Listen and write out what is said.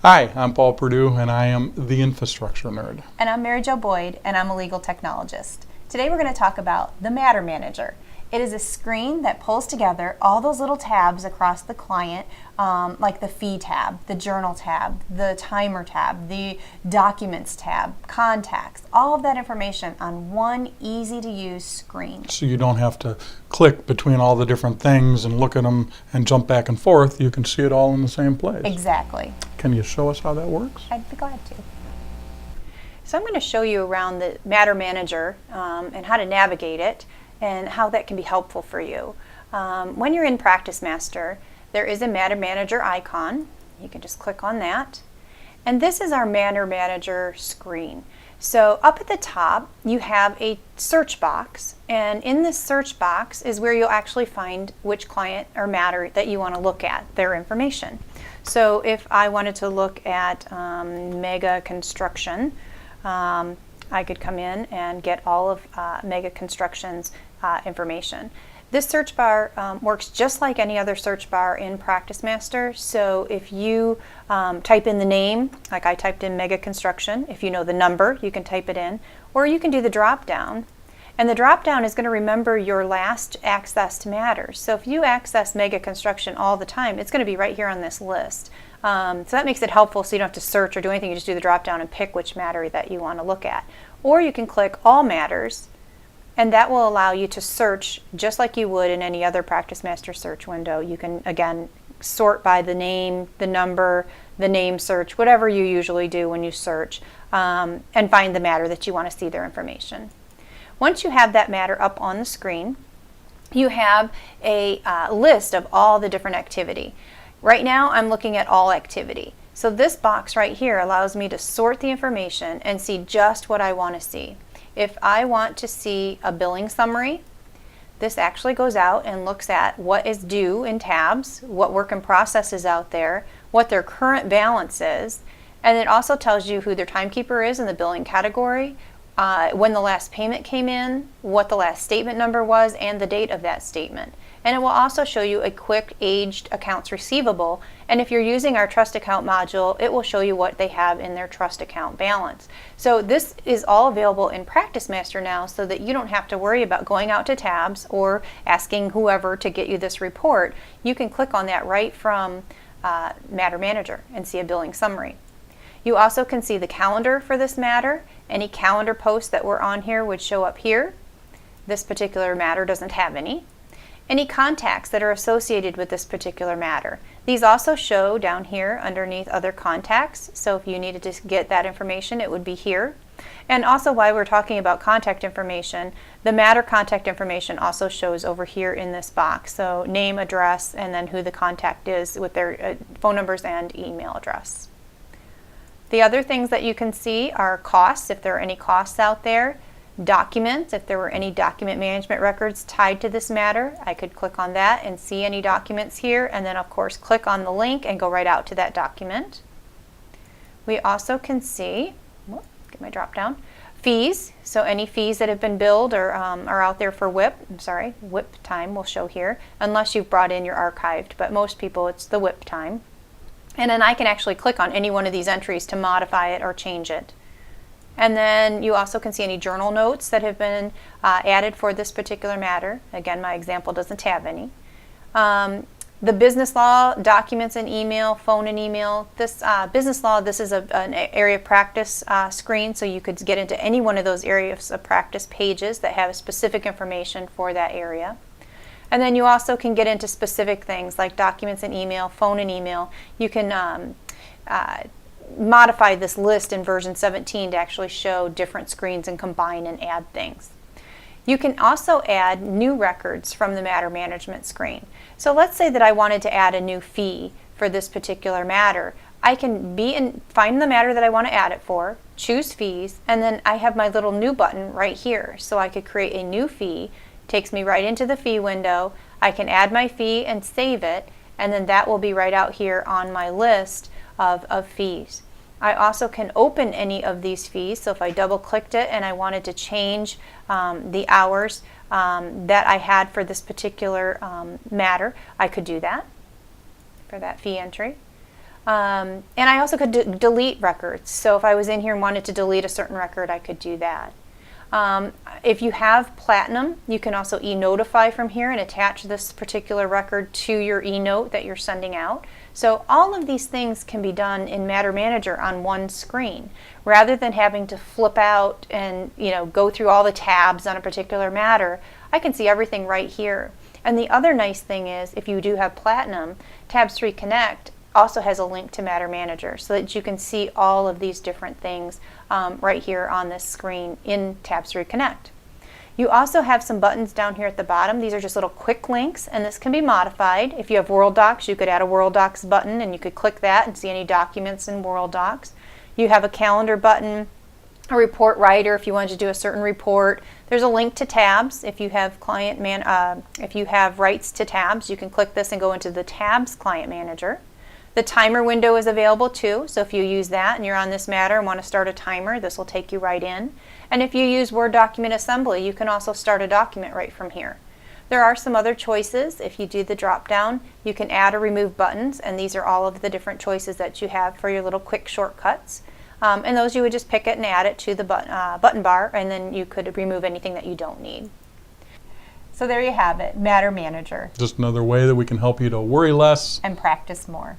Hi, I'm Paul Perdue, and I am the infrastructure nerd. And I'm Mary Jo Boyd, and I'm a legal technologist. Today we're going to talk about the Matter Manager. It is a screen that pulls together all those little tabs across the client, like the Fee tab, the Journal tab, the Timer tab, the Documents tab, Contacts, all of that information on one easy-to-use screen. So you don't have to click between all the different things and look at them and jump back and forth. You can see it all in the same place. Exactly. Can you show us how that works? I'd be glad to. So I'm going to show you around the Matter Manager and how to navigate it, and how that can be helpful for you. When you're in PracticeMaster, there is a Matter Manager icon. You can just click on that. And this is our Matter Manager screen. So up at the top, you have a search box, and in this search box is where you'll actually find which client or matter that you want to look at, their information. So if I wanted to look at Mega Construction, I could come in and get all of Mega Construction's information. This search bar works just like any other search bar in PracticeMaster. So if you type in the name, like I typed in Mega Construction, if you know the number, you can type it in, or you can do the drop down. And the drop down is going to remember your last accessed matters. So if you access Mega Construction all the time, it's going to be right here on this list. So that makes it helpful, so you don't have to search or do anything. You just do the drop down and pick which matter that you want to look at. Or you can click All Matters, and that will allow you to search just like you would in any other PracticeMaster search window. You can, again, sort by the name, the number, the name search, whatever you usually do when you search, and find the matter that you want to see their information. Once you have that matter up on the screen, you have a list of all the different activity. Right now I'm looking at all activity. So this box right here allows me to sort the information and see just what I want to see. If I want to see a billing summary, this actually goes out and looks at what is due in tabs, what work in process is out there, what their current balance is, and it also tells you who their timekeeper is in the billing category, when the last payment came in, what the last statement number was, and the date of that statement. And it will also show you a quick aged accounts receivable, and if you're using our trust account module, it will show you what they have in their trust account balance. So this is all available in PracticeMaster now, so that you don't have to worry about going out to tabs or asking whoever to get you this report. You can click on that right from Matter Manager and see a billing summary. You also can see the calendar for this matter. Any calendar posts that were on here would show up here. This particular matter doesn't have any. Any contacts that are associated with this particular matter. These also show down here underneath other contacts. So if you needed to get that information, it would be here. And also, while we're talking about contact information, the matter contact information also shows over here in this box. So name, address, and then who the contact is with their phone numbers and email address. The other things that you can see are costs, if there are any costs out there, documents, if there were any document management records tied to this matter. I could click on that and see any documents here, and then of course click on the link and go right out to that document. We also can see, get my drop down, fees. So any fees that have been billed or are out there for WIP time will show here, unless you've brought in your archived, but most people it's the WIP time. And then I can actually click on any one of these entries to modify it or change it. And then you also can see any journal notes that have been added for this particular matter. Again, my example doesn't have any. The business law, documents and email, phone and email. This business law, this is an area of practice screen, so you could get into any one of those areas of practice pages that have specific information for that area. And then you also can get into specific things like documents and email, phone and email. You can modify this list in version 17 to actually show different screens and combine and add things. You can also add new records from the matter management screen. So let's say that I wanted to add a new fee for this particular matter. I can find the matter that I want to add it for, choose fees, and then I have my little new button right here. So I could create a new fee. Takes me right into the fee window. I can add my fee and save it, and then that will be right out here on my list of fees. I also can open any of these fees, so if I double clicked it and I wanted to change the hours that I had for this particular matter, I could do that for that fee entry. And I also could delete records. So if I was in here and wanted to delete a certain record, I could do that. If you have Platinum, you can also e-notify from here and attach this particular record to your e-note that you're sending out. So all of these things can be done in Matter Manager on one screen, rather than having to flip out and go through all the tabs on a particular matter. I can see everything right here. And the other nice thing is, if you do have Platinum, Tabs 3 Connect also has a link to Matter Manager, so that you can see all of these different things right here on this screen in Tabs 3 Connect. You also have some buttons down here at the bottom. These are just little quick links, and this can be modified. If you have World Docs, you could add a World Docs button, and you could click that and see any documents in World Docs. You have a calendar button, a report writer if you wanted to do a certain report. There's a link to tabs. If you have if you have rights to tabs, you can click this and go into the Tabs Client Manager. The timer window is available too, so if you use that and you're on this matter and want to start a timer, this will take you right in. And if you use Word Document Assembly, you can also start a document right from here. There are some other choices. If you do the drop down, you can add or remove buttons, and these are all of the different choices that you have for your little quick shortcuts. And those you would just pick it and add it to the button bar, and then you could remove anything that you don't need. So there you have it, Matter Manager. Just another way that we can help you to worry less and practice more.